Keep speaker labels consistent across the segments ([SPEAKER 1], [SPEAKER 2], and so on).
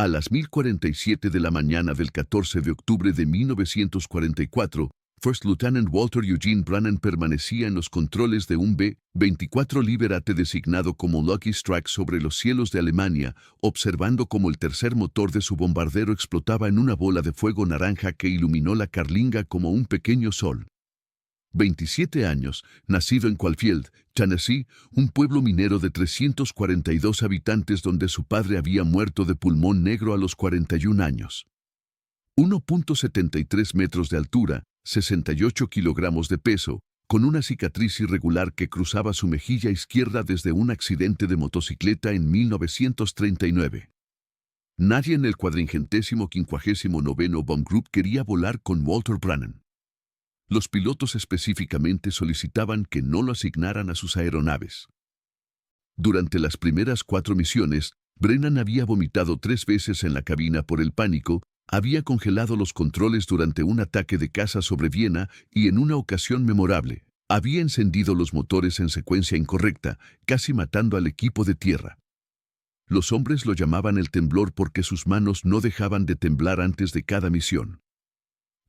[SPEAKER 1] A las 10:47 de la mañana del 14 de octubre de 1944, First Lieutenant Walter Eugene Brannan permanecía en los controles de un B-24 Liberate designado como Lucky Strike sobre los cielos de Alemania, observando cómo el tercer motor de su bombardero explotaba en una bola de fuego naranja que iluminó la carlinga como un pequeño sol. 27 años, nacido en Caulfield, Tennessee, un pueblo minero de 342 habitantes donde su padre había muerto de pulmón negro a los 41 años. 1.73 metros de altura, 68 kilogramos de peso, con una cicatriz irregular que cruzaba su mejilla izquierda desde un accidente de motocicleta en 1939. Nadie en el 459º Bomb Group quería volar con Walter Brannan. Los pilotos específicamente solicitaban que no lo asignaran a sus aeronaves. Durante las primeras 4 misiones, Brannan había vomitado 3 veces en la cabina por el pánico, había congelado los controles durante un ataque de caza sobre Viena y en una ocasión memorable, había encendido los motores en secuencia incorrecta, casi matando al equipo de tierra. Los hombres lo llamaban el temblor porque sus manos no dejaban de temblar antes de cada misión.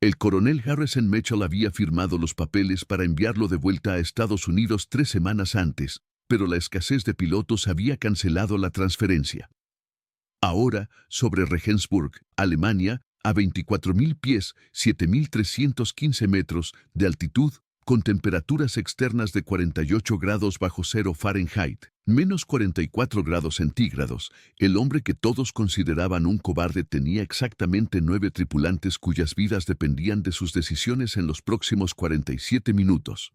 [SPEAKER 1] El coronel Harrison Mitchell había firmado los papeles para enviarlo de vuelta a Estados Unidos 3 semanas antes, pero la escasez de pilotos había cancelado la transferencia. Ahora, sobre Regensburg, Alemania, a 24.000 pies, 7.315 metros de altitud, con temperaturas externas de 48 grados bajo cero Fahrenheit, menos 44 grados centígrados, el hombre que todos consideraban un cobarde tenía exactamente 9 tripulantes cuyas vidas dependían de sus decisiones en los próximos 47 minutos.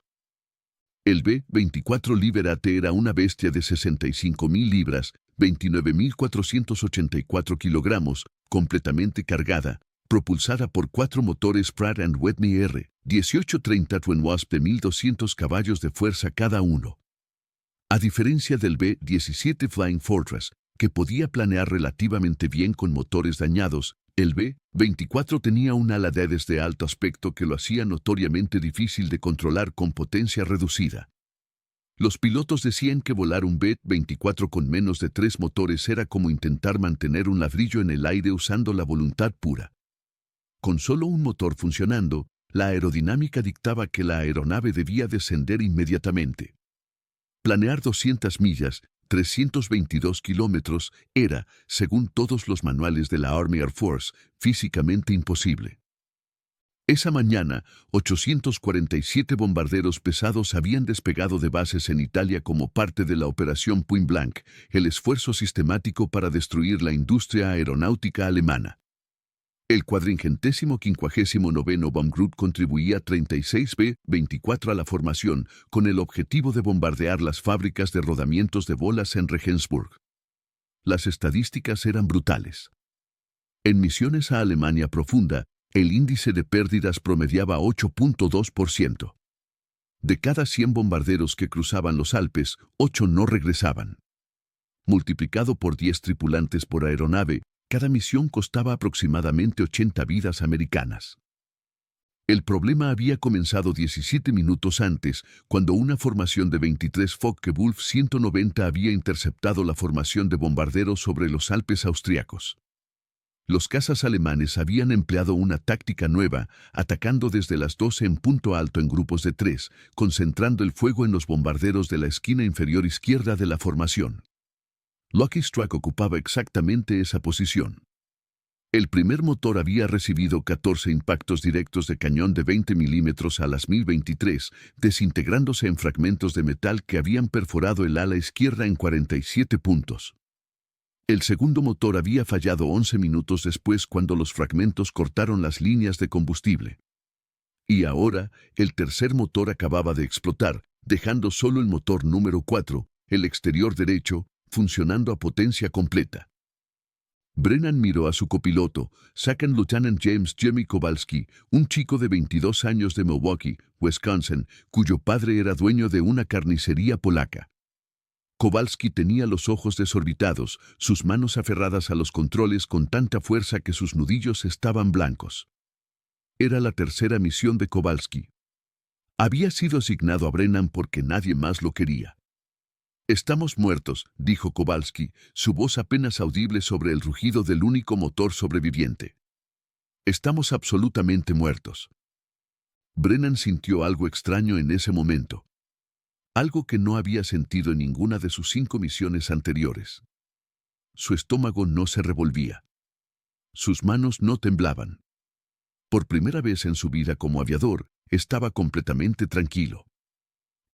[SPEAKER 1] El B-24 Liberate era una bestia de 65.000 libras, 29.484 kilogramos, completamente cargada, propulsada por 4 motores Pratt & Whitney R-1830 Twin Wasp de 1.200 caballos de fuerza cada uno. A diferencia del B-17 Flying Fortress, que podía planear relativamente bien con motores dañados, el B-24 tenía un ala de alto aspecto que lo hacía notoriamente difícil de controlar con potencia reducida. Los pilotos decían que volar un B-24 con menos de 3 motores era como intentar mantener un ladrillo en el aire usando la voluntad pura. Con solo un motor funcionando, la aerodinámica dictaba que la aeronave debía descender inmediatamente. Planear 200 millas, 322 kilómetros, era, según todos los manuales de la Army Air Force, físicamente imposible. Esa mañana, 847 bombarderos pesados habían despegado de bases en Italia como parte de la Operación Point Blank, el esfuerzo sistemático para destruir la industria aeronáutica alemana. El 459º Bomb Group contribuía 36 B-24 a la formación, con el objetivo de bombardear las fábricas de rodamientos de bolas en Regensburg. Las estadísticas eran brutales. En misiones a Alemania profunda, el índice de pérdidas promediaba 8.2%. De cada 100 bombarderos que cruzaban los Alpes, 8 no regresaban. Multiplicado por 10 tripulantes por aeronave, cada misión costaba aproximadamente 80 vidas americanas. El problema había comenzado 17 minutos antes, cuando una formación de 23 Focke-Wulf 190 había interceptado la formación de bombarderos sobre los Alpes austriacos. Los cazas alemanes habían empleado una táctica nueva, atacando desde las 12 en punto alto en grupos de 3, concentrando el fuego en los bombarderos de la esquina inferior izquierda de la formación. Lucky Strike ocupaba exactamente esa posición. El primer motor había recibido 14 impactos directos de cañón de 20 milímetros a las 1023, desintegrándose en fragmentos de metal que habían perforado el ala izquierda en 47 puntos. El segundo motor había fallado 11 minutos después cuando los fragmentos cortaron las líneas de combustible. Y ahora, el tercer motor acababa de explotar, dejando solo el motor número 4, el exterior derecho, funcionando a potencia completa. Brannan miró a su copiloto, Second Lieutenant James Jimmy Kowalski, un chico de 22 años de Milwaukee, Wisconsin, cuyo padre era dueño de una carnicería polaca. Kowalski tenía los ojos desorbitados, sus manos aferradas a los controles con tanta fuerza que sus nudillos estaban blancos. Era la tercera misión de Kowalski. Había sido asignado a Brannan porque nadie más lo quería. Estamos muertos, dijo Kowalski, su voz apenas audible sobre el rugido del único motor sobreviviente. Estamos absolutamente muertos. Brennan sintió algo extraño en ese momento. Algo que no había sentido en ninguna de sus 5 misiones anteriores. Su estómago no se revolvía. Sus manos no temblaban. Por primera vez en su vida como aviador, estaba completamente tranquilo.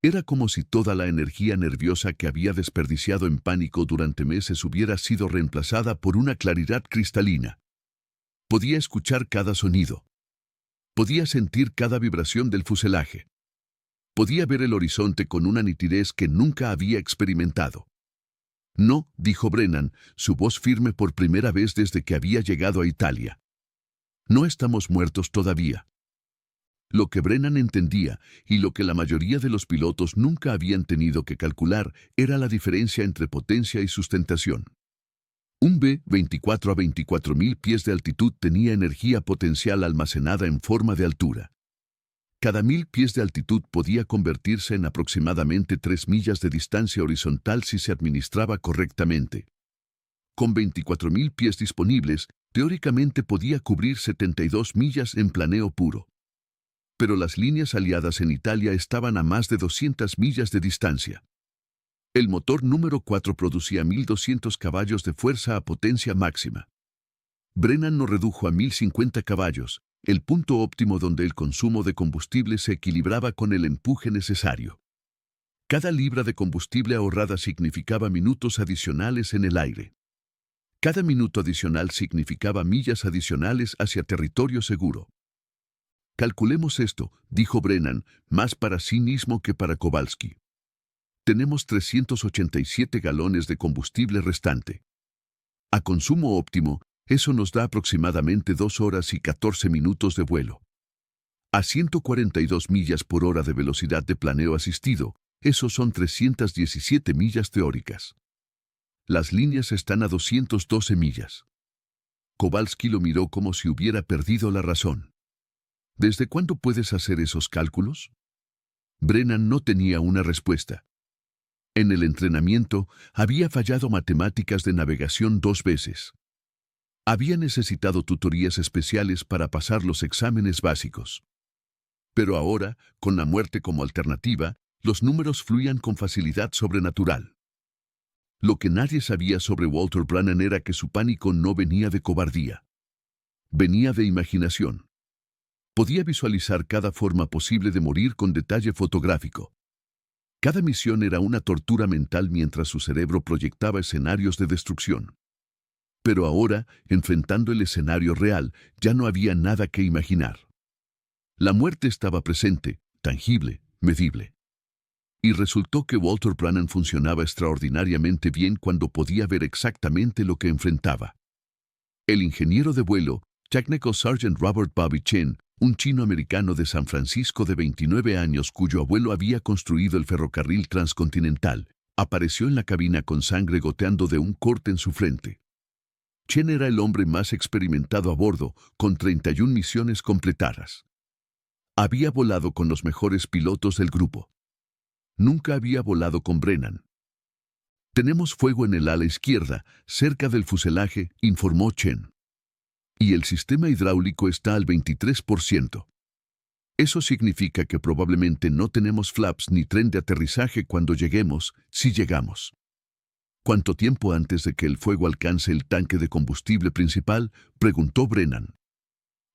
[SPEAKER 1] Era como si toda la energía nerviosa que había desperdiciado en pánico durante meses hubiera sido reemplazada por una claridad cristalina. Podía escuchar cada sonido. Podía sentir cada vibración del fuselaje. Podía ver el horizonte con una nitidez que nunca había experimentado. No, dijo Brennan, su voz firme por primera vez desde que había llegado a Italia. No estamos muertos todavía. Lo que Brennan entendía, y lo que la mayoría de los pilotos nunca habían tenido que calcular, era la diferencia entre potencia y sustentación. Un B-24 a 24.000 pies de altitud tenía energía potencial almacenada en forma de altura. Cada 1.000 pies de altitud podía convertirse en aproximadamente 3 millas de distancia horizontal si se administraba correctamente. Con 24.000 pies disponibles, teóricamente podía cubrir 72 millas en planeo puro. Pero las líneas aliadas en Italia estaban a más de 200 millas de distancia. El motor número 4 producía 1.200 caballos de fuerza a potencia máxima. Brennan lo redujo a 1.050 caballos, el punto óptimo donde el consumo de combustible se equilibraba con el empuje necesario. Cada libra de combustible ahorrada significaba minutos adicionales en el aire. Cada minuto adicional significaba millas adicionales hacia territorio seguro. Calculemos esto, dijo Brennan, más para sí mismo que para Kowalski. Tenemos 387 galones de combustible restante. A consumo óptimo, eso nos da aproximadamente 2 horas y 14 minutos de vuelo. A 142 millas por hora de velocidad de planeo asistido, eso son 317 millas teóricas. Las líneas están a 212 millas. Kowalski lo miró como si hubiera perdido la razón. ¿Desde cuándo puedes hacer esos cálculos? Brennan no tenía una respuesta. En el entrenamiento, había fallado matemáticas de navegación 2 veces. Había necesitado tutorías especiales para pasar los exámenes básicos. Pero ahora, con la muerte como alternativa, los números fluían con facilidad sobrenatural. Lo que nadie sabía sobre Walter Brennan era que su pánico no venía de cobardía. Venía de imaginación. Podía visualizar cada forma posible de morir con detalle fotográfico. Cada misión era una tortura mental mientras su cerebro proyectaba escenarios de destrucción. Pero ahora, enfrentando el escenario real, ya no había nada que imaginar. La muerte estaba presente, tangible, medible. Y resultó que Walter Brennan funcionaba extraordinariamente bien cuando podía ver exactamente lo que enfrentaba. El ingeniero de vuelo, Technical Sergeant Robert Bobby Chen, un chino-americano de San Francisco de 29 años cuyo abuelo había construido el ferrocarril transcontinental, apareció en la cabina con sangre goteando de un corte en su frente. Chen era el hombre más experimentado a bordo, con 31 misiones completadas. Había volado con los mejores pilotos del grupo. Nunca había volado con Brennan. Tenemos fuego en el ala izquierda, cerca del fuselaje, informó Chen. Y el sistema hidráulico está al 23%. Eso significa que probablemente no tenemos flaps ni tren de aterrizaje cuando lleguemos, si llegamos. ¿Cuánto tiempo antes de que el fuego alcance el tanque de combustible principal?, preguntó Brennan.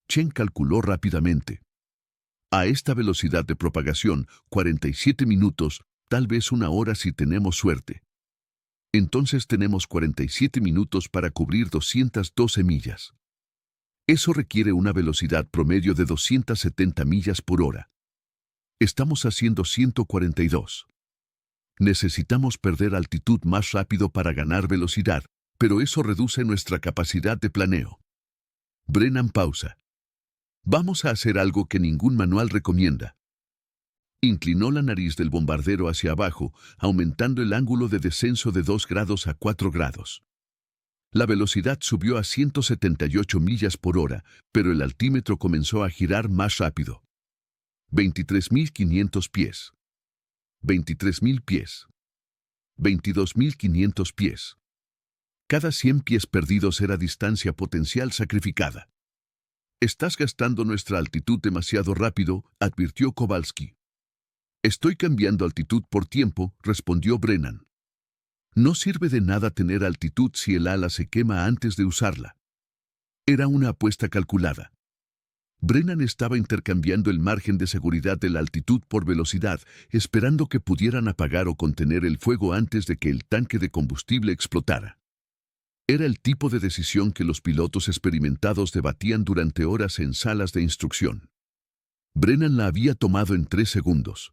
[SPEAKER 1] Chen calculó rápidamente. A esta velocidad de propagación, 47 minutos, tal vez 1 hora si tenemos suerte. Entonces tenemos 47 minutos para cubrir 212 millas. Eso requiere una velocidad promedio de 270 millas por hora. Estamos haciendo 142. Necesitamos perder altitud más rápido para ganar velocidad, pero eso reduce nuestra capacidad de planeo. Brennan pausa. Vamos a hacer algo que ningún manual recomienda. Inclinó la nariz del bombardero hacia abajo, aumentando el ángulo de descenso de 2 grados a 4 grados. La velocidad subió a 178 millas por hora, pero el altímetro comenzó a girar más rápido. 23.500 pies. 23.000 pies. 22.500 pies. Cada 100 pies perdidos era distancia potencial sacrificada. «Estás gastando nuestra altitud demasiado rápido», advirtió Kowalski. «Estoy cambiando altitud por tiempo», respondió Brennan. «No sirve de nada tener altitud si el ala se quema antes de usarla». Era una apuesta calculada. Brennan estaba intercambiando el margen de seguridad de la altitud por velocidad, esperando que pudieran apagar o contener el fuego antes de que el tanque de combustible explotara. Era el tipo de decisión que los pilotos experimentados debatían durante horas en salas de instrucción. Brennan la había tomado en 3 segundos.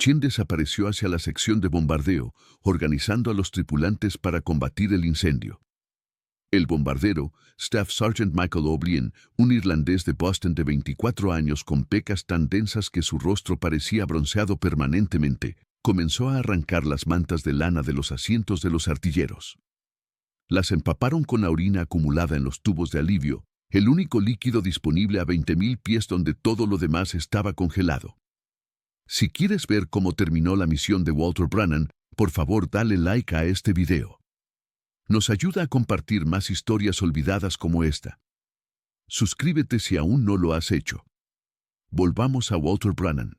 [SPEAKER 1] Chen desapareció hacia la sección de bombardeo, organizando a los tripulantes para combatir el incendio. El bombardero, Staff Sergeant Michael O'Brien, un irlandés de Boston de 24 años con pecas tan densas que su rostro parecía bronceado permanentemente, comenzó a arrancar las mantas de lana de los asientos de los artilleros. Las empaparon con la orina acumulada en los tubos de alivio, el único líquido disponible a 20.000 pies donde todo lo demás estaba congelado. Si quieres ver cómo terminó la misión de Walter Brennan, por favor dale like a este video. Nos ayuda a compartir más historias olvidadas como esta. Suscríbete si aún no lo has hecho. Volvamos a Walter Brennan.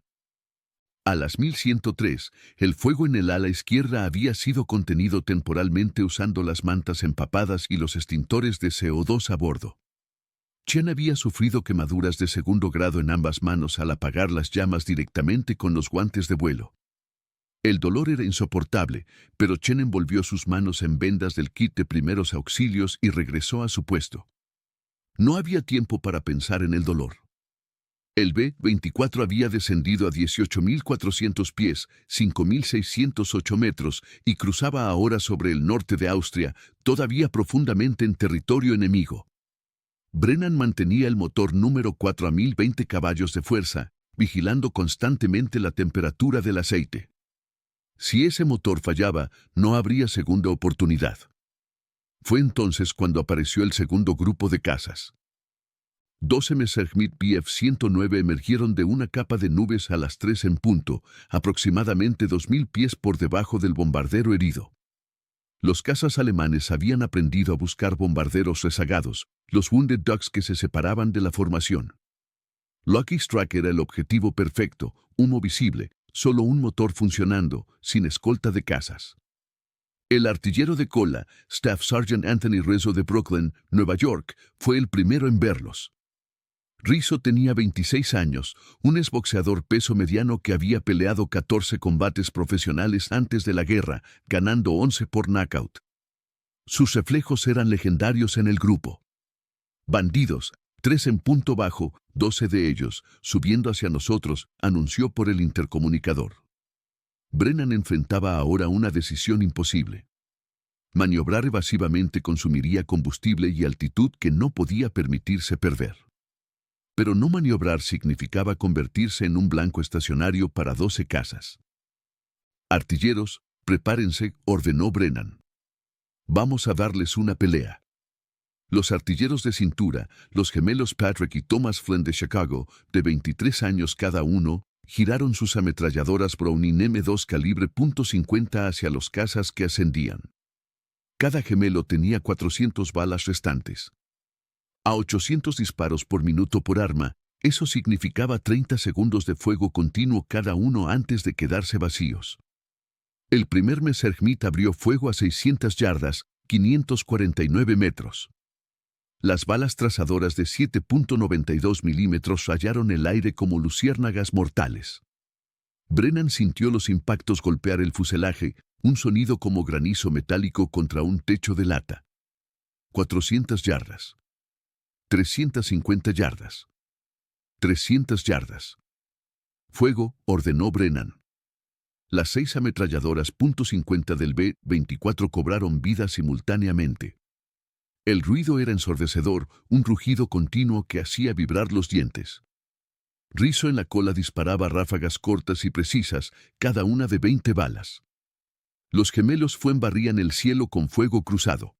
[SPEAKER 1] A las 1103, el fuego en el ala izquierda había sido contenido temporalmente usando las mantas empapadas y los extintores de CO2 a bordo. Chen había sufrido quemaduras de 2º grado en ambas manos al apagar las llamas directamente con los guantes de vuelo. El dolor era insoportable, pero Chen envolvió sus manos en vendas del kit de primeros auxilios y regresó a su puesto. No había tiempo para pensar en el dolor. El B-24 había descendido a 18.400 pies, 5.608 metros, y cruzaba ahora sobre el norte de Austria, todavía profundamente en territorio enemigo. Brennan mantenía el motor número 4 a 1.020 caballos de fuerza, vigilando constantemente la temperatura del aceite. Si ese motor fallaba, no habría segunda oportunidad. Fue entonces cuando apareció el segundo grupo de cazas. 12 Messerschmitt Bf-109 emergieron de una capa de nubes a las 3 en punto, aproximadamente 2.000 pies por debajo del bombardero herido. Los cazas alemanes habían aprendido a buscar bombarderos rezagados, los Wounded Ducks que se separaban de la formación. Lucky Strike era el objetivo perfecto, humo visible, solo un motor funcionando, sin escolta de cazas. El artillero de cola, Staff Sergeant Anthony Rizzo de Brooklyn, Nueva York, fue el primero en verlos. Rizzo tenía 26 años, un exboxeador peso mediano que había peleado 14 combates profesionales antes de la guerra, ganando 11 por knockout. Sus reflejos eran legendarios en el grupo. «Bandidos, 3 en punto bajo, 12 de ellos, subiendo hacia nosotros», anunció por el intercomunicador. Brennan enfrentaba ahora una decisión imposible. Maniobrar evasivamente consumiría combustible y altitud que no podía permitirse perder. Pero no maniobrar significaba convertirse en un blanco estacionario para 12 cazas. «Artilleros, prepárense», ordenó Brennan. «Vamos a darles una pelea». Los artilleros de cintura, los gemelos Patrick y Thomas Flynn de Chicago, de 23 años cada uno, giraron sus ametralladoras Browning M2 calibre .50 hacia los cazas que ascendían. Cada gemelo tenía 400 balas restantes. A 800 disparos por minuto por arma, eso significaba 30 segundos de fuego continuo cada uno antes de quedarse vacíos. El primer Messerschmitt abrió fuego a 600 yardas, 549 metros. Las balas trazadoras de 7.92 milímetros rayaron el aire como luciérnagas mortales. Brennan sintió los impactos golpear el fuselaje, un sonido como granizo metálico contra un techo de lata. 400 yardas. 350 yardas. 300 yardas. «Fuego», ordenó Brennan. Las 6 ametralladoras .50 del B-24 cobraron vida simultáneamente. El ruido era ensordecedor, un rugido continuo que hacía vibrar los dientes. Rizzo en la cola disparaba ráfagas cortas y precisas, cada una de 20 balas. Los gemelos Flynn barrían el cielo con fuego cruzado.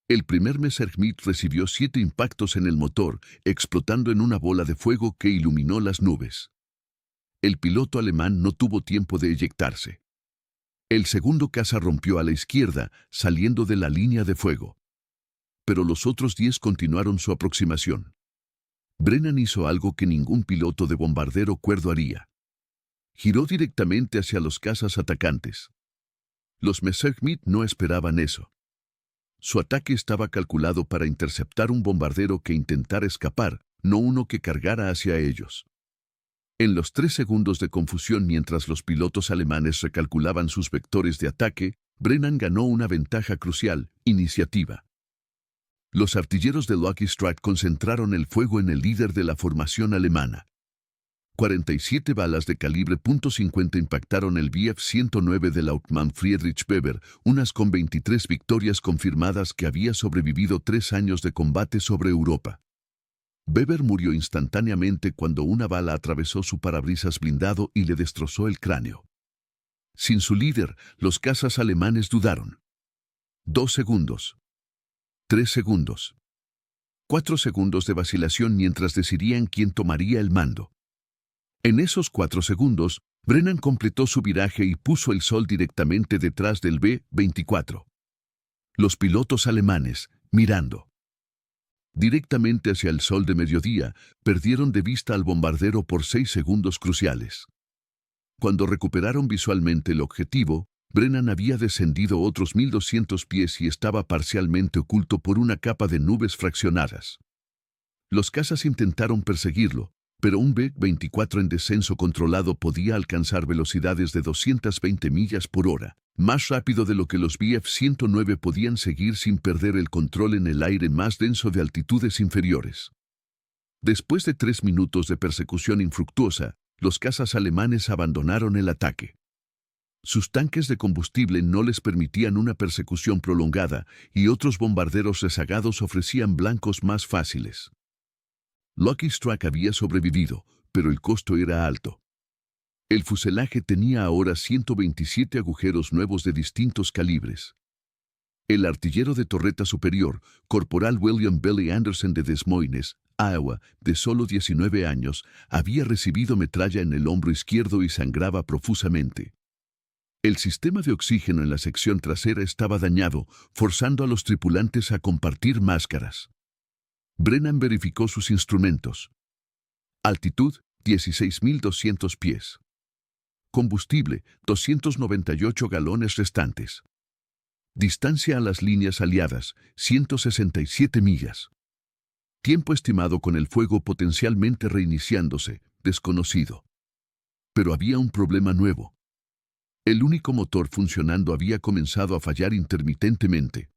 [SPEAKER 1] El primer Messerschmitt recibió 7 impactos en el motor, explotando en una bola de fuego que iluminó las nubes. El piloto alemán no tuvo tiempo de eyectarse. El segundo caza rompió a la izquierda, saliendo de la línea de fuego. Pero los otros 10 continuaron su aproximación. Brennan hizo algo que ningún piloto de bombardero cuerdo haría. Giró directamente hacia los cazas atacantes. Los Messerschmitt no esperaban eso. Su ataque estaba calculado para interceptar un bombardero que intentara escapar, no uno que cargara hacia ellos. En los 3 segundos de confusión mientras los pilotos alemanes recalculaban sus vectores de ataque, Brennan ganó una ventaja crucial: iniciativa. Los artilleros de Lucky Strike concentraron el fuego en el líder de la formación alemana. 47 balas de calibre .50 impactaron el Bf-109 del Hauptmann Friedrich Weber, unas con 23 victorias confirmadas que había sobrevivido 3 años de combate sobre Europa. Weber murió instantáneamente cuando una bala atravesó su parabrisas blindado y le destrozó el cráneo. Sin su líder, los cazas alemanes dudaron. 2 segundos. 3 segundos. 4 segundos de vacilación mientras decidían quién tomaría el mando. En esos 4 segundos, Brennan completó su viraje y puso el sol directamente detrás del B-24. Los pilotos alemanes, mirando directamente hacia el sol de mediodía, perdieron de vista al bombardero por 6 segundos cruciales. Cuando recuperaron visualmente el objetivo, Brennan había descendido otros 1200 pies y estaba parcialmente oculto por una capa de nubes fraccionadas. Los cazas intentaron perseguirlo, pero un B-24 en descenso controlado podía alcanzar velocidades de 220 millas por hora, más rápido de lo que los Bf-109 podían seguir sin perder el control en el aire más denso de altitudes inferiores. Después de 3 minutos de persecución infructuosa, los cazas alemanes abandonaron el ataque. Sus tanques de combustible no les permitían una persecución prolongada y otros bombarderos rezagados ofrecían blancos más fáciles. Lucky Strike había sobrevivido, pero el costo era alto. El fuselaje tenía ahora 127 agujeros nuevos de distintos calibres. El artillero de torreta superior, Corporal William Billy Anderson de Des Moines, Iowa, de solo 19 años, había recibido metralla en el hombro izquierdo y sangraba profusamente. El sistema de oxígeno en la sección trasera estaba dañado, forzando a los tripulantes a compartir máscaras. Brennan verificó sus instrumentos. Altitud, 16.200 pies. Combustible, 298 galones restantes. Distancia a las líneas aliadas, 167 millas. Tiempo estimado con el fuego potencialmente reiniciándose, desconocido. Pero había un problema nuevo. El único motor funcionando había comenzado a fallar intermitentemente.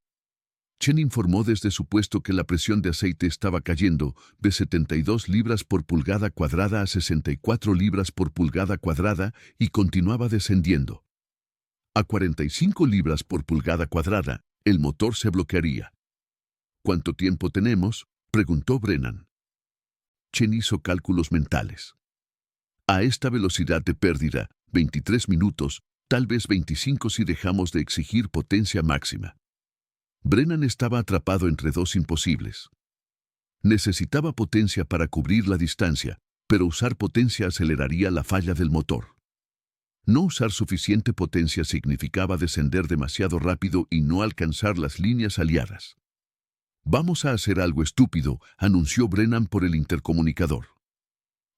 [SPEAKER 1] Chen informó desde su puesto que la presión de aceite estaba cayendo de 72 libras por pulgada cuadrada a 64 libras por pulgada cuadrada y continuaba descendiendo. A 45 libras por pulgada cuadrada, el motor se bloquearía. ¿Cuánto tiempo tenemos?, preguntó Brennan. Chen hizo cálculos mentales. A esta velocidad de pérdida, 23 minutos, tal vez 25 si dejamos de exigir potencia máxima. Brennan estaba atrapado entre dos imposibles. Necesitaba potencia para cubrir la distancia, pero usar potencia aceleraría la falla del motor. No usar suficiente potencia significaba descender demasiado rápido y no alcanzar las líneas aliadas. «Vamos a hacer algo estúpido», anunció Brennan por el intercomunicador.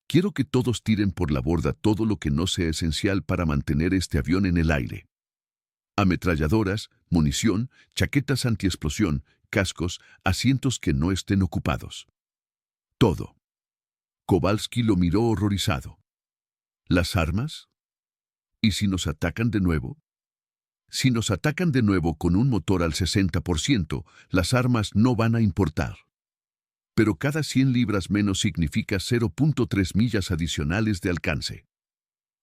[SPEAKER 1] «Quiero que todos tiren por la borda todo lo que no sea esencial para mantener este avión en el aire. Ametralladoras, munición, chaquetas antiexplosión, cascos, asientos que no estén ocupados. Todo». Kowalski lo miró horrorizado. ¿Las armas? ¿Y si nos atacan de nuevo? Si nos atacan de nuevo con un motor al 60%, las armas no van a importar. Pero cada 100 libras menos significa 0.3 millas adicionales de alcance.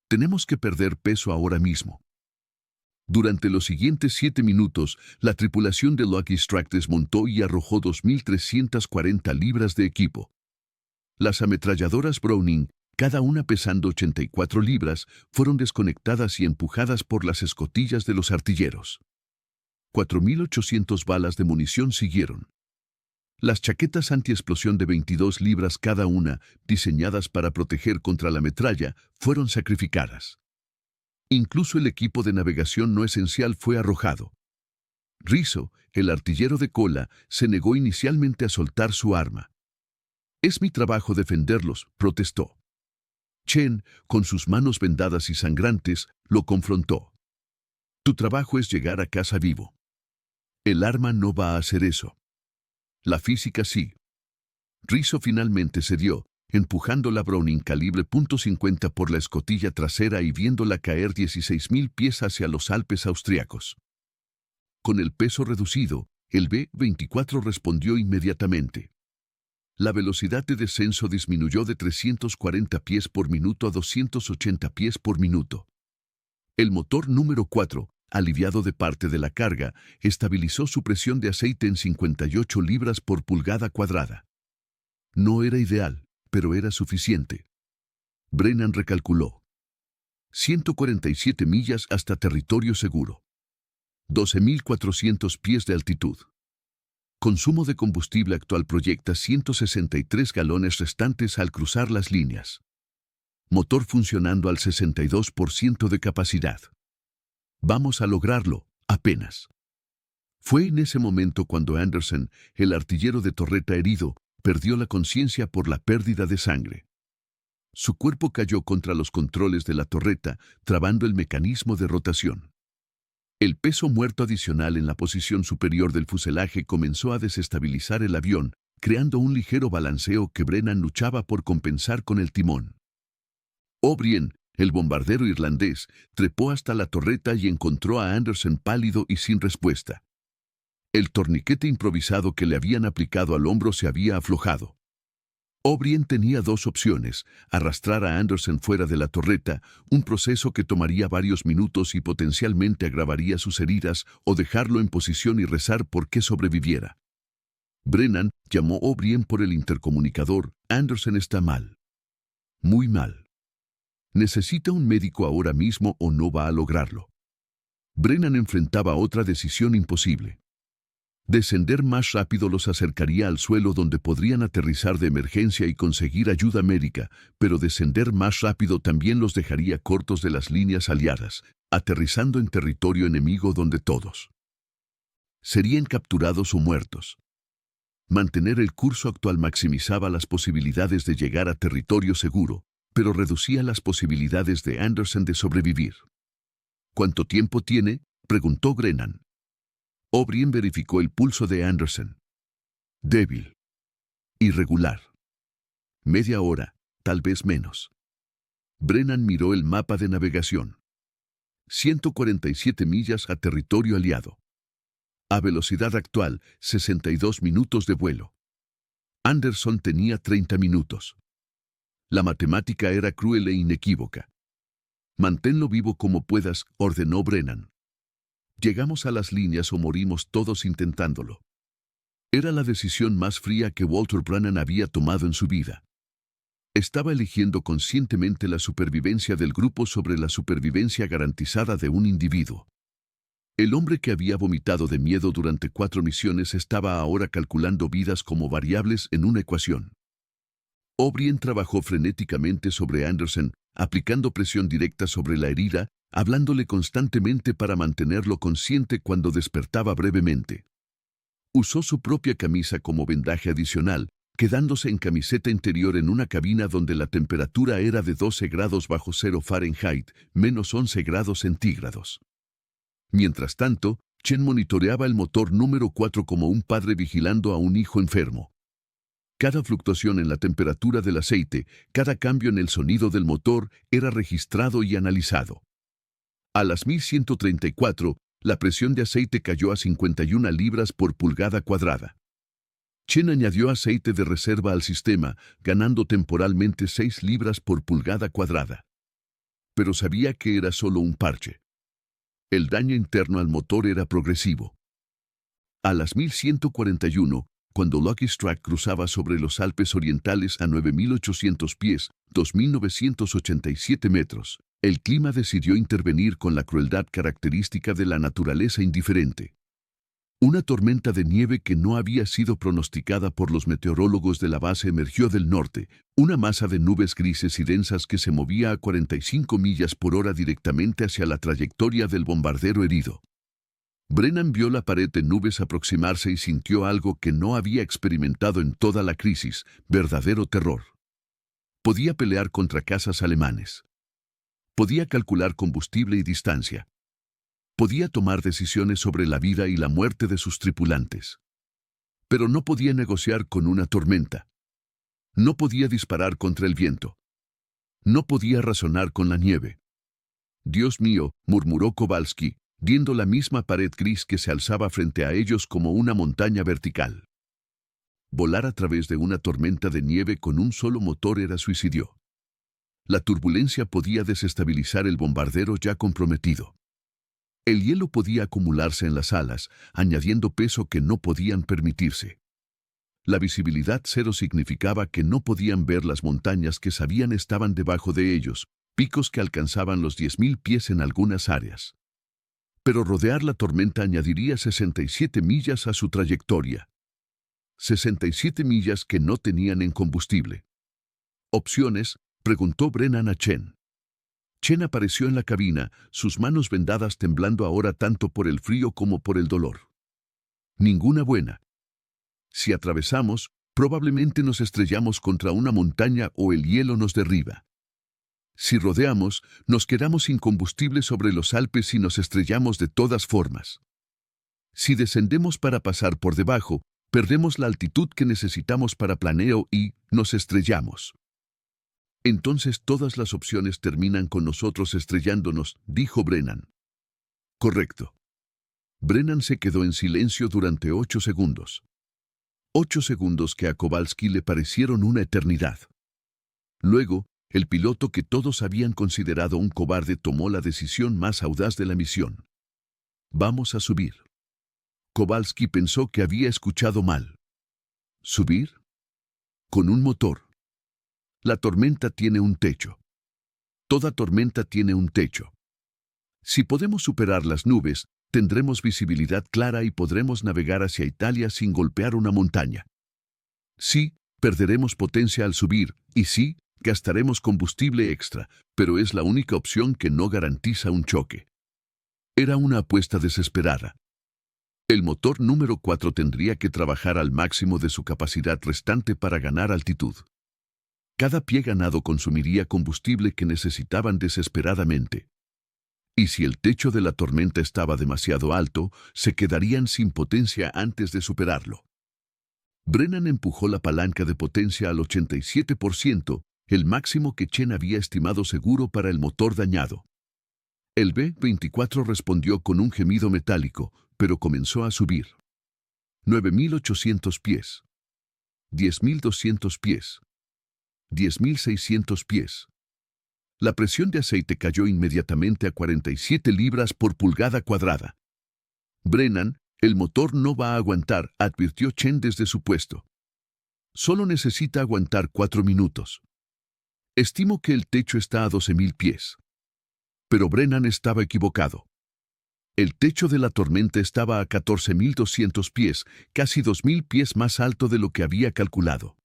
[SPEAKER 1] Tenemos que perder peso ahora mismo. Durante los siguientes 7 minutos, la tripulación de Lucky Strike desmontó y arrojó 2.340 libras de equipo. Las ametralladoras Browning, cada una pesando 84 libras, fueron desconectadas y empujadas por las escotillas de los artilleros. 4.800 balas de munición siguieron. Las chaquetas antiexplosión de 22 libras cada una, diseñadas para proteger contra la metralla, fueron sacrificadas. Incluso el equipo de navegación no esencial fue arrojado. Rizzo, el artillero de cola, se negó inicialmente a soltar su arma. «Es mi trabajo defenderlos», protestó. Chen, con sus manos vendadas y sangrantes, lo confrontó. «Tu trabajo es llegar a casa vivo. El arma no va a hacer eso. La física sí». Rizzo finalmente cedió, empujando la Browning calibre .50 por la escotilla trasera y viéndola caer 16.000 pies hacia los Alpes austriacos. Con el peso reducido, el B-24 respondió inmediatamente. La velocidad de descenso disminuyó de 340 pies por minuto a 280 pies por minuto. El motor número 4, aliviado de parte de la carga, estabilizó su presión de aceite en 58 libras por pulgada cuadrada. No era ideal, pero era suficiente. Brennan recalculó. 147 millas hasta territorio seguro. 12.400 pies de altitud. Consumo de combustible actual proyecta 163 galones restantes al cruzar las líneas. Motor funcionando al 62% de capacidad. Vamos a lograrlo, apenas. Fue en ese momento cuando Anderson, el artillero de torreta herido, perdió la conciencia por la pérdida de sangre. Su cuerpo cayó contra los controles de la torreta, trabando el mecanismo de rotación. El peso muerto adicional en la posición superior del fuselaje comenzó a desestabilizar el avión, creando un ligero balanceo que Brennan luchaba por compensar con el timón. O'Brien, el bombardero irlandés, trepó hasta la torreta y encontró a Anderson pálido y sin respuesta. El torniquete improvisado que le habían aplicado al hombro se había aflojado. O'Brien tenía dos opciones: arrastrar a Anderson fuera de la torreta, un proceso que tomaría varios minutos y potencialmente agravaría sus heridas, o dejarlo en posición y rezar por que sobreviviera. Brennan llamó a O'Brien por el intercomunicador. «Anderson está mal. Muy mal. Necesita un médico ahora mismo o no va a lograrlo». Brennan enfrentaba otra decisión imposible. Descender más rápido los acercaría al suelo donde podrían aterrizar de emergencia y conseguir ayuda médica, pero descender más rápido también los dejaría cortos de las líneas aliadas, aterrizando en territorio enemigo donde todos serían capturados o muertos. Mantener el curso actual maximizaba las posibilidades de llegar a territorio seguro, pero reducía las posibilidades de Anderson de sobrevivir. «¿Cuánto tiempo tiene?», preguntó Brennan. O'Brien verificó el pulso de Anderson. Débil. Irregular. Media hora, tal vez menos. Brennan miró el mapa de navegación. 147 millas a territorio aliado. A velocidad actual, 62 minutos de vuelo. Anderson tenía 30 minutos. La matemática era cruel e inequívoca. «Manténlo vivo como puedas», ordenó Brennan. «Llegamos a las líneas o morimos todos intentándolo». Era la decisión más fría que Walter Brennan había tomado en su vida. Estaba eligiendo conscientemente la supervivencia del grupo sobre la supervivencia garantizada de un individuo. El hombre que había vomitado de miedo durante 4 misiones estaba ahora calculando vidas como variables en una ecuación. O'Brien trabajó frenéticamente sobre Anderson, aplicando presión directa sobre la herida, hablándole constantemente para mantenerlo consciente cuando despertaba brevemente. Usó su propia camisa como vendaje adicional, quedándose en camiseta interior en una cabina donde la temperatura era de 12 grados bajo cero Fahrenheit, menos 11 grados centígrados. Mientras tanto, Chen monitoreaba el motor número 4 como un padre vigilando a un hijo enfermo. Cada fluctuación en la temperatura del aceite, cada cambio en el sonido del motor, era registrado y analizado. A las 1134, la presión de aceite cayó a 51 libras por pulgada cuadrada. Chen añadió aceite de reserva al sistema, ganando temporalmente 6 libras por pulgada cuadrada. Pero sabía que era solo un parche. El daño interno al motor era progresivo. A las 1141, cuando Lucky Strike cruzaba sobre los Alpes orientales a 9.800 pies, 2.987 metros, el clima decidió intervenir con la crueldad característica de la naturaleza indiferente. Una tormenta de nieve que no había sido pronosticada por los meteorólogos de la base emergió del norte, una masa de nubes grises y densas que se movía a 45 millas por hora directamente hacia la trayectoria del bombardero herido. Brennan vio la pared de nubes aproximarse y sintió algo que no había experimentado en toda la crisis, verdadero terror. Podía pelear contra cazas alemanes. Podía calcular combustible y distancia. Podía tomar decisiones sobre la vida y la muerte de sus tripulantes. Pero no podía negociar con una tormenta. No podía disparar contra el viento. No podía razonar con la nieve. «Dios mío», murmuró Kowalski, viendo la misma pared gris que se alzaba frente a ellos como una montaña vertical. Volar a través de una tormenta de nieve con un solo motor era suicidio. La turbulencia podía desestabilizar el bombardero ya comprometido. El hielo podía acumularse en las alas, añadiendo peso que no podían permitirse. La visibilidad cero significaba que no podían ver las montañas que sabían estaban debajo de ellos, picos que alcanzaban los 10.000 pies en algunas áreas. Pero rodear la tormenta añadiría 67 millas a su trayectoria. 67 millas que no tenían en combustible. ¿Opciones?, preguntó Brennan a Chen. Chen apareció en la cabina, sus manos vendadas temblando ahora tanto por el frío como por el dolor. Ninguna buena. Si atravesamos, probablemente nos estrellamos contra una montaña o el hielo nos derriba. Si rodeamos, nos quedamos sin combustible sobre los Alpes y nos estrellamos de todas formas. Si descendemos para pasar por debajo, perdemos la altitud que necesitamos para planeo y nos estrellamos. Entonces todas las opciones terminan con nosotros estrellándonos, dijo Brennan. Correcto. Brennan se quedó en silencio durante 8 segundos. 8 segundos que a Kowalski le parecieron una eternidad. Luego, el piloto que todos habían considerado un cobarde tomó la decisión más audaz de la misión. Vamos a subir. Kowalski pensó que había escuchado mal. ¿Subir? Con un motor. La tormenta tiene un techo. Toda tormenta tiene un techo. Si podemos superar las nubes, tendremos visibilidad clara y podremos navegar hacia Italia sin golpear una montaña. Sí, perderemos potencia al subir, y sí, gastaremos combustible extra, pero es la única opción que no garantiza un choque. Era una apuesta desesperada. El motor número 4 tendría que trabajar al máximo de su capacidad restante para ganar altitud. Cada pie ganado consumiría combustible que necesitaban desesperadamente. Y si el techo de la tormenta estaba demasiado alto, se quedarían sin potencia antes de superarlo. Brennan empujó la palanca de potencia al 87%, el máximo que Chen había estimado seguro para el motor dañado. El B-24 respondió con un gemido metálico, pero comenzó a subir. 9.800 pies. 10.200 pies. 10.600 pies. La presión de aceite cayó inmediatamente a 47 libras por pulgada cuadrada. Brennan, el motor no va a aguantar, advirtió Chen desde su puesto. Solo necesita aguantar 4 minutos. Estimo que el techo está a 12.000 pies. Pero Brennan estaba equivocado. El techo de la tormenta estaba a 14.200 pies, casi 2.000 pies más alto de lo que había calculado.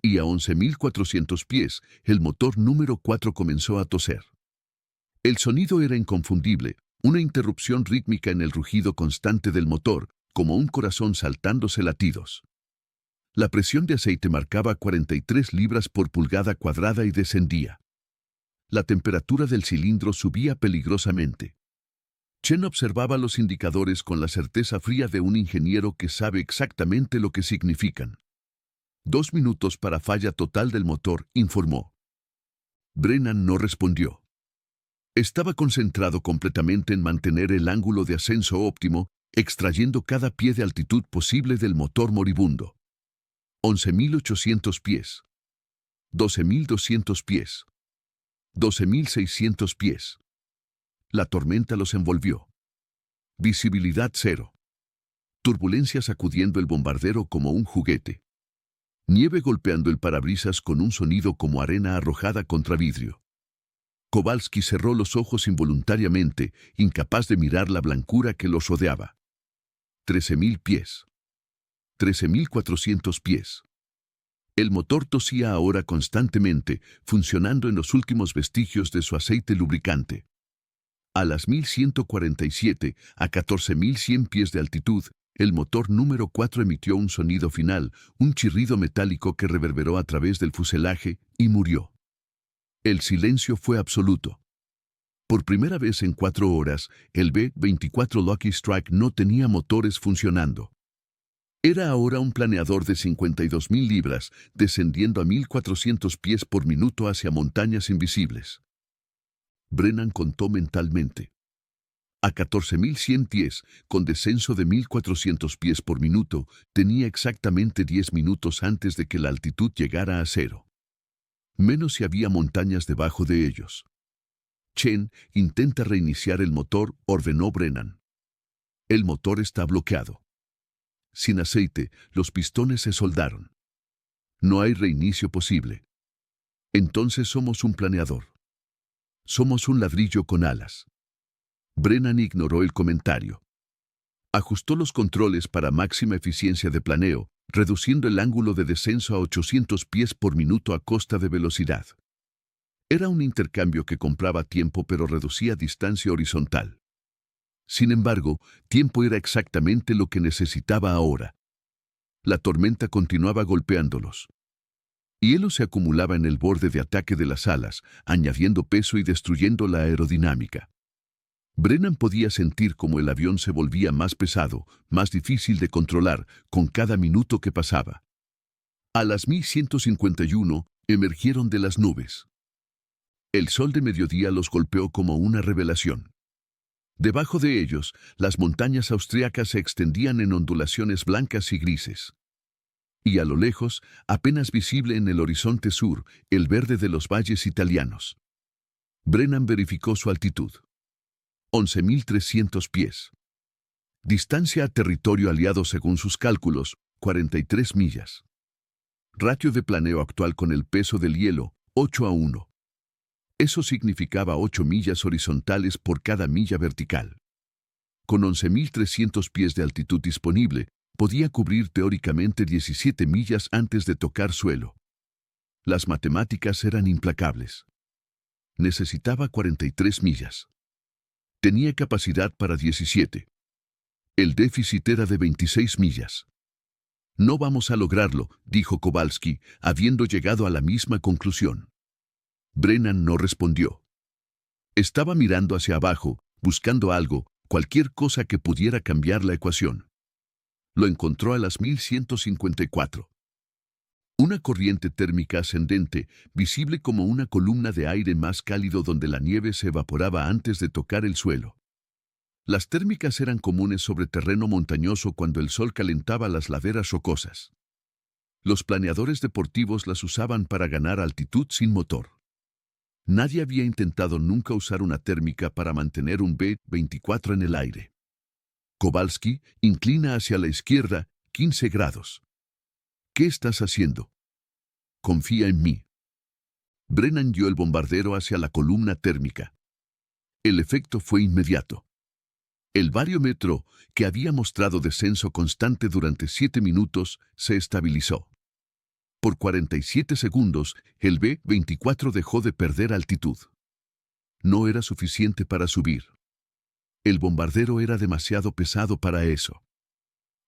[SPEAKER 1] Y a 11.400 pies, el motor número 4 comenzó a toser. El sonido era inconfundible, una interrupción rítmica en el rugido constante del motor, como un corazón saltándose latidos. La presión de aceite marcaba 43 libras por pulgada cuadrada y descendía. La temperatura del cilindro subía peligrosamente. Chen observaba los indicadores con la certeza fría de un ingeniero que sabe exactamente lo que significan. 2 minutos para falla total del motor, informó. Brennan no respondió. Estaba concentrado completamente en mantener el ángulo de ascenso óptimo, extrayendo cada pie de altitud posible del motor moribundo. 11.800 pies. 12.200 pies. 12.600 pies. La tormenta los envolvió. Visibilidad cero. Turbulencia sacudiendo el bombardero como un juguete. Nieve golpeando el parabrisas con un sonido como arena arrojada contra vidrio. Kowalski cerró los ojos involuntariamente, incapaz de mirar la blancura que los rodeaba. 13.000 pies. 13.400 pies. El motor tosía ahora constantemente, funcionando en los últimos vestigios de su aceite lubricante. A las 1147, a 14.100 pies de altitud, el motor número 4 emitió un sonido final, un chirrido metálico que reverberó a través del fuselaje y murió. El silencio fue absoluto. Por primera vez en 4 horas, el B-24 Lucky Strike no tenía motores funcionando. Era ahora un planeador de 52.000 libras, descendiendo a 1.400 pies por minuto hacia montañas invisibles. Brennan contó mentalmente. A 14.100 pies, con descenso de 1.400 pies por minuto, tenía exactamente 10 minutos antes de que la altitud llegara a 0. Menos si había montañas debajo de ellos. Chen, intenta reiniciar el motor, ordenó Brennan. El motor está bloqueado. Sin aceite, los pistones se soldaron. No hay reinicio posible. Entonces somos un planeador. Somos un ladrillo con alas. Brennan ignoró el comentario. Ajustó los controles para máxima eficiencia de planeo, reduciendo el ángulo de descenso a 800 pies por minuto a costa de velocidad. Era un intercambio que compraba tiempo pero reducía distancia horizontal. Sin embargo, tiempo era exactamente lo que necesitaba ahora. La tormenta continuaba golpeándolos. Hielo se acumulaba en el borde de ataque de las alas, añadiendo peso y destruyendo la aerodinámica. Brennan podía sentir cómo el avión se volvía más pesado, más difícil de controlar, con cada minuto que pasaba. A las 1151, emergieron de las nubes. El sol de mediodía los golpeó como una revelación. Debajo de ellos, las montañas austriacas se extendían en ondulaciones blancas y grises. Y a lo lejos, apenas visible en el horizonte sur, el verde de los valles italianos. Brennan verificó su altitud. 11.300 pies. Distancia a territorio aliado según sus cálculos, 43 millas. Ratio de planeo actual con el peso del hielo, 8:1. Eso significaba 8 millas horizontales por cada milla vertical. Con 11.300 pies de altitud disponible, podía cubrir teóricamente 17 millas antes de tocar suelo. Las matemáticas eran implacables. Necesitaba 43 millas. Tenía capacidad para 17. El déficit era de 26 millas. No vamos a lograrlo, dijo Kowalski, habiendo llegado a la misma conclusión. Brennan no respondió. Estaba mirando hacia abajo, buscando algo, cualquier cosa que pudiera cambiar la ecuación. Lo encontró a las 1154. Una corriente térmica ascendente, visible como una columna de aire más cálido donde la nieve se evaporaba antes de tocar el suelo. Las térmicas eran comunes sobre terreno montañoso cuando el sol calentaba las laderas rocosas. Los planeadores deportivos las usaban para ganar altitud sin motor. Nadie había intentado nunca usar una térmica para mantener un B-24 en el aire. Kowalski inclina hacia la izquierda, 15 grados. ¿Qué estás haciendo? Confía en mí. Brennan guió el bombardero hacia la columna térmica. El efecto fue inmediato. El barómetro, que había mostrado descenso constante durante 7 minutos, se estabilizó. Por 47 segundos, el B-24 dejó de perder altitud. No era suficiente para subir. El bombardero era demasiado pesado para eso.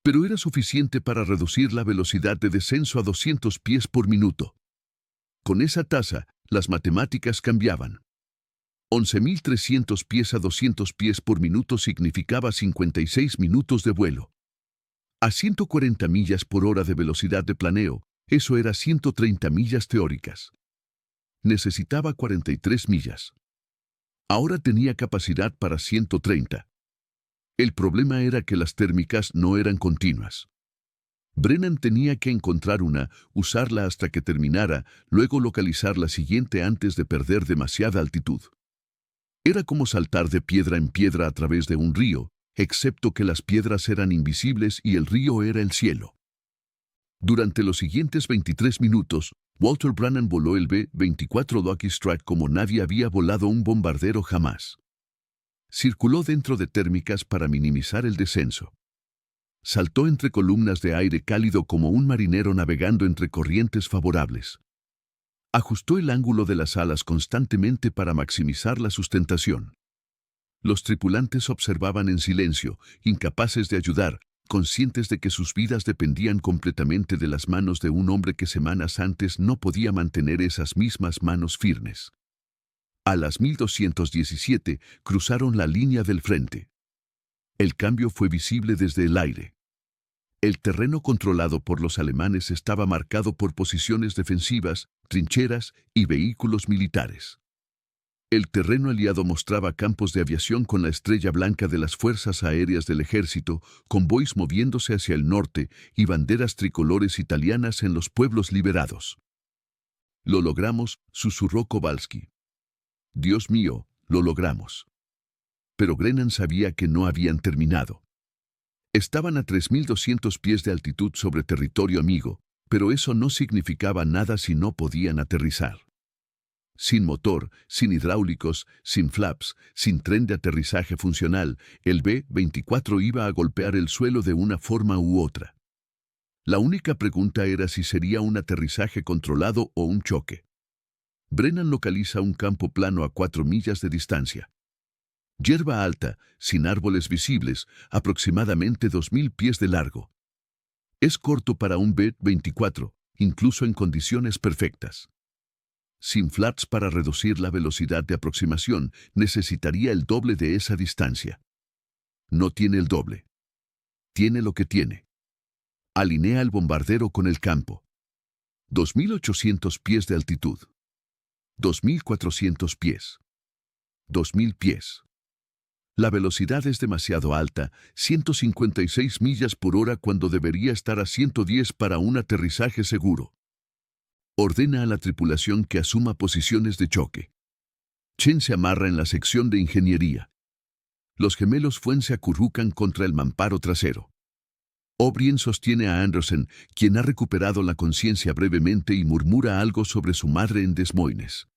[SPEAKER 1] Pero era suficiente para reducir la velocidad de descenso a 200 pies por minuto. Con esa tasa, las matemáticas cambiaban. 11.300 pies a 200 pies por minuto significaba 56 minutos de vuelo. A 140 millas por hora de velocidad de planeo, eso era 130 millas teóricas. Necesitaba 43 millas. Ahora tenía capacidad para 130. El problema era que las térmicas no eran continuas. Brennan tenía que encontrar una, usarla hasta que terminara, luego localizar la siguiente antes de perder demasiada altitud. Era como saltar de piedra en piedra a través de un río, excepto que las piedras eran invisibles y el río era el cielo. Durante los siguientes 23 minutos, Walter Brennan voló el B-24 Lucky Strike como nadie había volado un bombardero jamás. Circuló dentro de térmicas para minimizar el descenso. Saltó entre columnas de aire cálido como un marinero navegando entre corrientes favorables. Ajustó el ángulo de las alas constantemente para maximizar la sustentación. Los tripulantes observaban en silencio, incapaces de ayudar, conscientes de que sus vidas dependían completamente de las manos de un hombre que semanas antes no podía mantener esas mismas manos firmes. A las 1217 cruzaron la línea del frente. El cambio fue visible desde el aire. El terreno controlado por los alemanes estaba marcado por posiciones defensivas, trincheras y vehículos militares. El terreno aliado mostraba campos de aviación con la estrella blanca de las fuerzas aéreas del ejército, convoys moviéndose hacia el norte y banderas tricolores italianas en los pueblos liberados. «Lo logramos», susurró Kowalski. «Dios mío, lo logramos». Pero Brennan sabía que no habían terminado. Estaban a 3.200 pies de altitud sobre territorio amigo, pero eso no significaba nada si no podían aterrizar. Sin motor, sin hidráulicos, sin flaps, sin tren de aterrizaje funcional, el B-24 iba a golpear el suelo de una forma u otra. La única pregunta era si sería un aterrizaje controlado o un choque. Brennan localiza un campo plano a 4 millas de distancia. Hierba alta, sin árboles visibles, aproximadamente 2.000 pies de largo. Es corto para un B-24, incluso en condiciones perfectas. Sin flaps para reducir la velocidad de aproximación, necesitaría el doble de esa distancia. No tiene el doble. Tiene lo que tiene. Alinea el bombardero con el campo. 2.800 pies de altitud. 2.400 pies. 2.000 pies. La velocidad es demasiado alta, 156 millas por hora cuando debería estar a 110 para un aterrizaje seguro. Ordena a la tripulación que asuma posiciones de choque. Chen se amarra en la sección de ingeniería. Los gemelos Fuen se acurrucan contra el mamparo trasero. O'Brien sostiene a Anderson, quien ha recuperado la conciencia brevemente y murmura algo sobre su madre en Des Moines.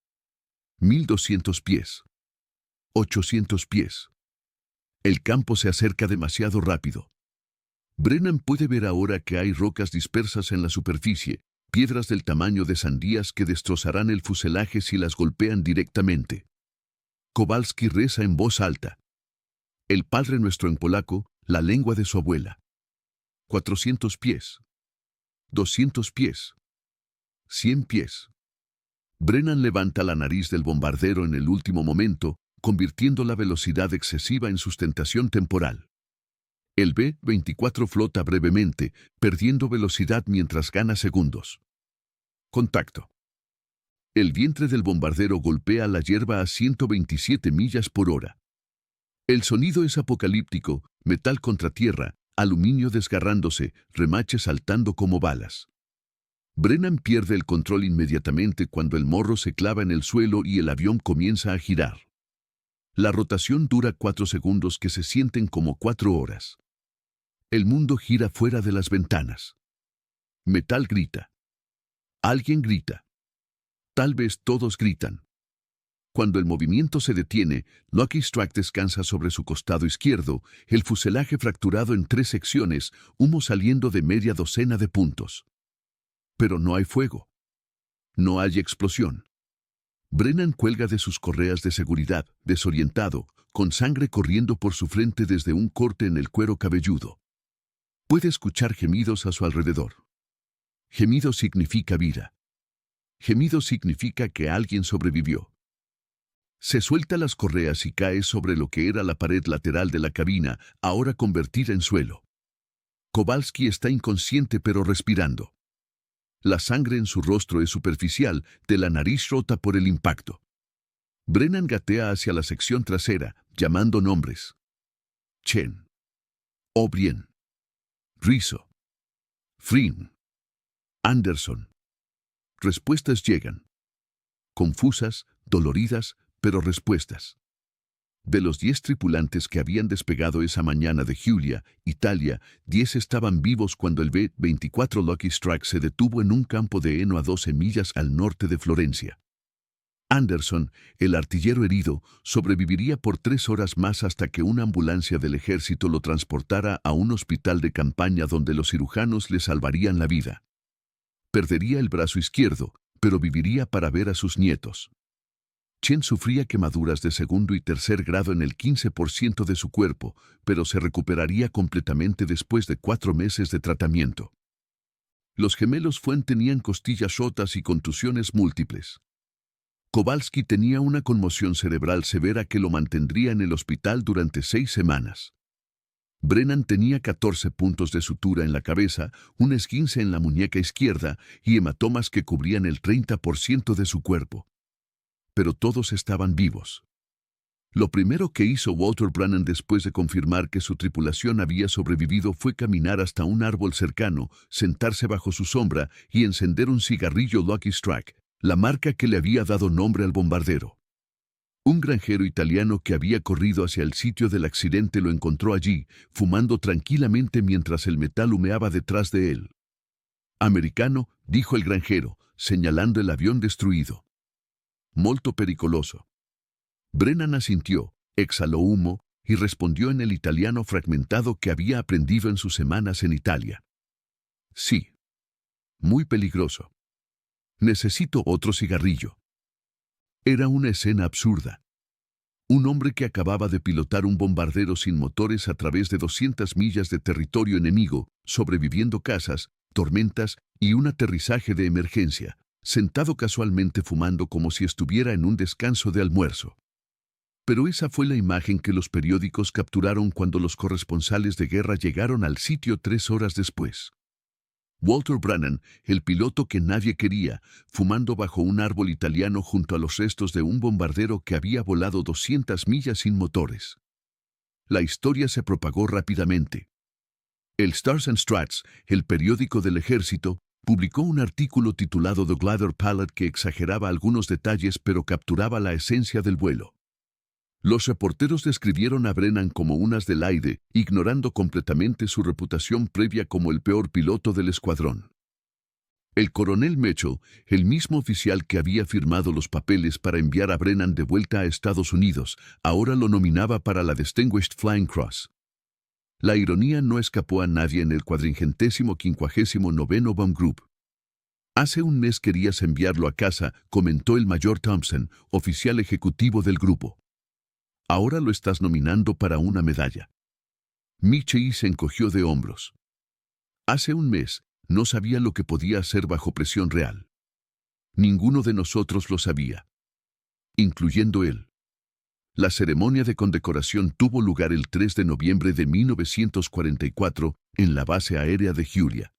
[SPEAKER 1] 1.200 pies. 800 pies. El campo se acerca demasiado rápido. Brennan puede ver ahora que hay rocas dispersas en la superficie, piedras del tamaño de sandías que destrozarán el fuselaje si las golpean directamente. Kowalski reza en voz alta. El Padre Nuestro en polaco, la lengua de su abuela. 400 pies. 200 pies. 100 pies. Brennan levanta la nariz del bombardero en el último momento, convirtiendo la velocidad excesiva en sustentación temporal. El B-24 flota brevemente, perdiendo velocidad mientras gana segundos. Contacto. El vientre del bombardero golpea la hierba a 127 millas por hora. El sonido es apocalíptico, metal contra tierra, aluminio desgarrándose, remaches saltando como balas. Brennan pierde el control inmediatamente cuando el morro se clava en el suelo y el avión comienza a girar. La rotación dura 4 segundos que se sienten como 4 horas. El mundo gira fuera de las ventanas. Metal grita. Alguien grita. Tal vez todos gritan. Cuando el movimiento se detiene, Lucky Strike descansa sobre su costado izquierdo, el fuselaje fracturado en 3 secciones, humo saliendo de media docena de puntos. Pero no hay fuego. No hay explosión. Brennan cuelga de sus correas de seguridad, desorientado, con sangre corriendo por su frente desde un corte en el cuero cabelludo. Puede escuchar gemidos a su alrededor. Gemido significa vida. Gemido significa que alguien sobrevivió. Se suelta las correas y cae sobre lo que era la pared lateral de la cabina, ahora convertida en suelo. Kowalski está inconsciente pero respirando. La sangre en su rostro es superficial, de la nariz rota por el impacto. Brennan gatea hacia la sección trasera, llamando nombres. Chen. O'Brien. Rizzo. Flynn. Anderson. Respuestas llegan. Confusas, doloridas, pero respuestas. De los 10 tripulantes que habían despegado esa mañana de Giulia, Italia, 10 estaban vivos cuando el B-24 Lucky Strike se detuvo en un campo de heno a 12 millas al norte de Florencia. Anderson, el artillero herido, sobreviviría por 3 horas más hasta que una ambulancia del ejército lo transportara a un hospital de campaña donde los cirujanos le salvarían la vida. Perdería el brazo izquierdo, pero viviría para ver a sus nietos. Chen sufría quemaduras de segundo y tercer grado en el 15% de su cuerpo, pero se recuperaría completamente después de 4 meses de tratamiento. Los gemelos Fuen tenían costillas rotas y contusiones múltiples. Kowalski tenía una conmoción cerebral severa que lo mantendría en el hospital durante 6 semanas. Brennan tenía 14 puntos de sutura en la cabeza, un esguince en la muñeca izquierda y hematomas que cubrían el 30% de su cuerpo. Pero todos estaban vivos. Lo primero que hizo Walter Brannan después de confirmar que su tripulación había sobrevivido fue caminar hasta un árbol cercano, sentarse bajo su sombra y encender un cigarrillo Lucky Strike, la marca que le había dado nombre al bombardero. Un granjero italiano que había corrido hacia el sitio del accidente lo encontró allí, fumando tranquilamente mientras el metal humeaba detrás de él. «Americano», dijo el granjero, señalando el avión destruido. «Molto pericoloso». Brennan asintió, exhaló humo y respondió en el italiano fragmentado que había aprendido en sus semanas en Italia. «Sí. Muy peligroso. Necesito otro cigarrillo». Era una escena absurda. Un hombre que acababa de pilotar un bombardero sin motores a través de 200 millas de territorio enemigo, sobreviviendo casas, tormentas y un aterrizaje de emergencia, sentado casualmente fumando como si estuviera en un descanso de almuerzo. Pero esa fue la imagen que los periódicos capturaron cuando los corresponsales de guerra llegaron al sitio 3 horas después. Walter Brannan, el piloto que nadie quería, fumando bajo un árbol italiano junto a los restos de un bombardero que había volado 200 millas sin motores. La historia se propagó rápidamente. El Stars and Stripes, el periódico del ejército, publicó un artículo titulado The Glider Pilot que exageraba algunos detalles pero capturaba la esencia del vuelo. Los reporteros describieron a Brennan como un as del aire, ignorando completamente su reputación previa como el peor piloto del escuadrón. El coronel Mitchell, el mismo oficial que había firmado los papeles para enviar a Brennan de vuelta a Estados Unidos, ahora lo nominaba para la Distinguished Flying Cross. La ironía no escapó a nadie en el 459º Bomb Group. «Hace un mes querías enviarlo a casa», comentó el mayor Thompson, oficial ejecutivo del grupo. «Ahora lo estás nominando para una medalla». Michie se encogió de hombros. «Hace un mes, no sabía lo que podía hacer bajo presión real. Ninguno de nosotros lo sabía, incluyendo él». La ceremonia de condecoración tuvo lugar el 3 de noviembre de 1944 en la base aérea de Julia.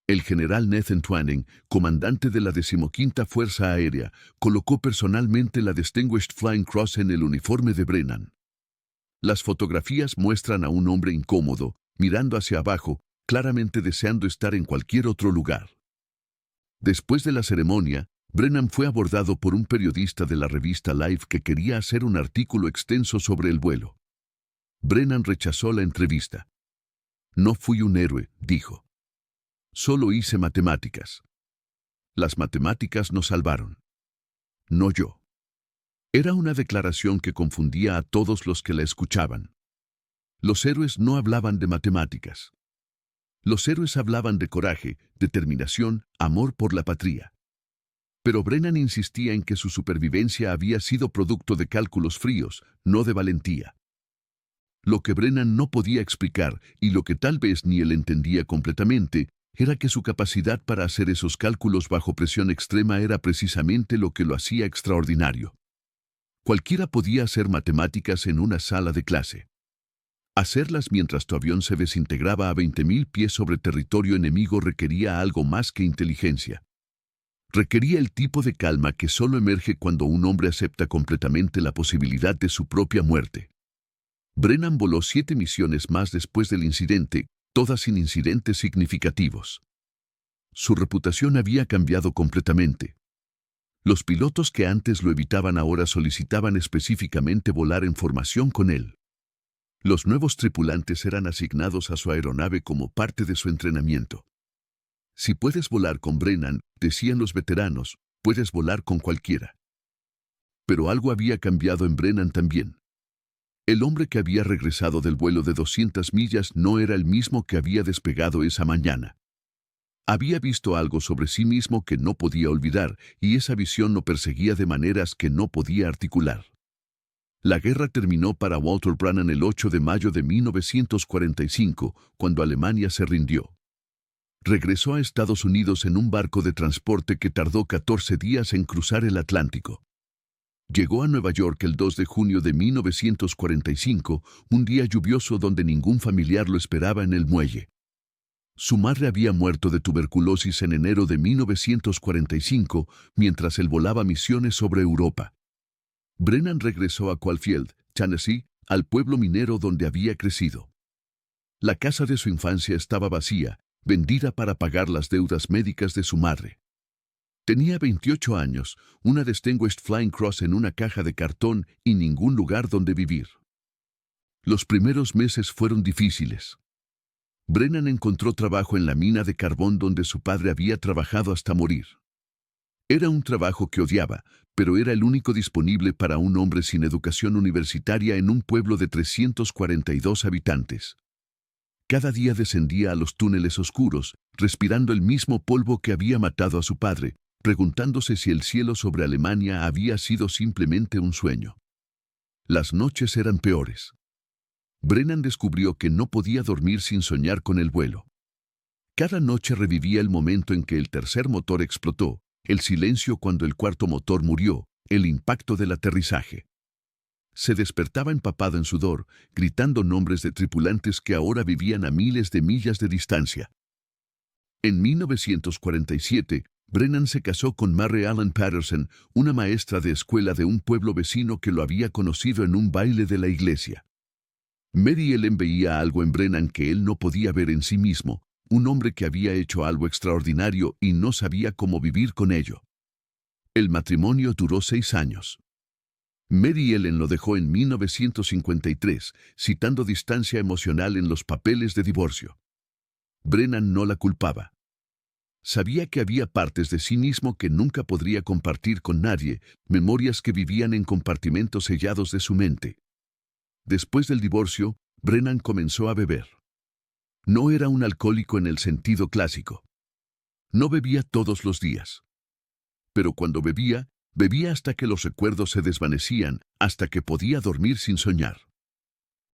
[SPEAKER 1] El general Nathan Twining, comandante de la 15ª Fuerza Aérea, colocó personalmente la Distinguished Flying Cross en el uniforme de Brennan. Las fotografías muestran a un hombre incómodo, mirando hacia abajo, claramente deseando estar en cualquier otro lugar. Después de la ceremonia, Brennan fue abordado por un periodista de la revista Life que quería hacer un artículo extenso sobre el vuelo. Brennan rechazó la entrevista. «No fui un héroe», dijo. «Solo hice matemáticas. Las matemáticas nos salvaron. No yo». Era una declaración que confundía a todos los que la escuchaban. Los héroes no hablaban de matemáticas. Los héroes hablaban de coraje, determinación, amor por la patria. Pero Brennan insistía en que su supervivencia había sido producto de cálculos fríos, no de valentía. Lo que Brennan no podía explicar, y lo que tal vez ni él entendía completamente, era que su capacidad para hacer esos cálculos bajo presión extrema era precisamente lo que lo hacía extraordinario. Cualquiera podía hacer matemáticas en una sala de clase. Hacerlas mientras tu avión se desintegraba a 20.000 pies sobre territorio enemigo requería algo más que inteligencia. Requería el tipo de calma que solo emerge cuando un hombre acepta completamente la posibilidad de su propia muerte. Brennan voló 7 misiones más después del incidente, todas sin incidentes significativos. Su reputación había cambiado completamente. Los pilotos que antes lo evitaban ahora solicitaban específicamente volar en formación con él. Los nuevos tripulantes eran asignados a su aeronave como parte de su entrenamiento. «Si puedes volar con Brennan», decían los veteranos, «puedes volar con cualquiera». Pero algo había cambiado en Brennan también. El hombre que había regresado del vuelo de 200 millas no era el mismo que había despegado esa mañana. Había visto algo sobre sí mismo que no podía olvidar, y esa visión lo perseguía de maneras que no podía articular. La guerra terminó para Walter Brennan el 8 de mayo de 1945, cuando Alemania se rindió. Regresó a Estados Unidos en un barco de transporte que tardó 14 días en cruzar el Atlántico. Llegó a Nueva York el 2 de junio de 1945, un día lluvioso donde ningún familiar lo esperaba en el muelle. Su madre había muerto de tuberculosis en enero de 1945, mientras él volaba misiones sobre Europa. Brennan regresó a Caulfield, Tennessee, al pueblo minero donde había crecido. La casa de su infancia estaba vacía, vendida para pagar las deudas médicas de su madre. Tenía 28 años, una Distinguished Flying Cross en una caja de cartón y ningún lugar donde vivir. Los primeros meses fueron difíciles. Brennan encontró trabajo en la mina de carbón donde su padre había trabajado hasta morir. Era un trabajo que odiaba, pero era el único disponible para un hombre sin educación universitaria en un pueblo de 342 habitantes. Cada día descendía a los túneles oscuros, respirando el mismo polvo que había matado a su padre, preguntándose si el cielo sobre Alemania había sido simplemente un sueño. Las noches eran peores. Brennan descubrió que no podía dormir sin soñar con el vuelo. Cada noche revivía el momento en que el tercer motor explotó, el silencio cuando el cuarto motor murió, el impacto del aterrizaje. Se despertaba empapado en sudor, gritando nombres de tripulantes que ahora vivían a miles de millas de distancia. En 1947, Brennan se casó con Mary Ellen Patterson, una maestra de escuela de un pueblo vecino que lo había conocido en un baile de la iglesia. Mary Ellen veía algo en Brennan que él no podía ver en sí mismo, un hombre que había hecho algo extraordinario y no sabía cómo vivir con ello. El matrimonio duró 6 años. Mary Ellen lo dejó en 1953, citando distancia emocional en los papeles de divorcio. Brennan no la culpaba. Sabía que había partes de sí mismo que nunca podría compartir con nadie, memorias que vivían en compartimentos sellados de su mente. Después del divorcio, Brennan comenzó a beber. No era un alcohólico en el sentido clásico. No bebía todos los días. Pero cuando bebía, bebía hasta que los recuerdos se desvanecían, hasta que podía dormir sin soñar.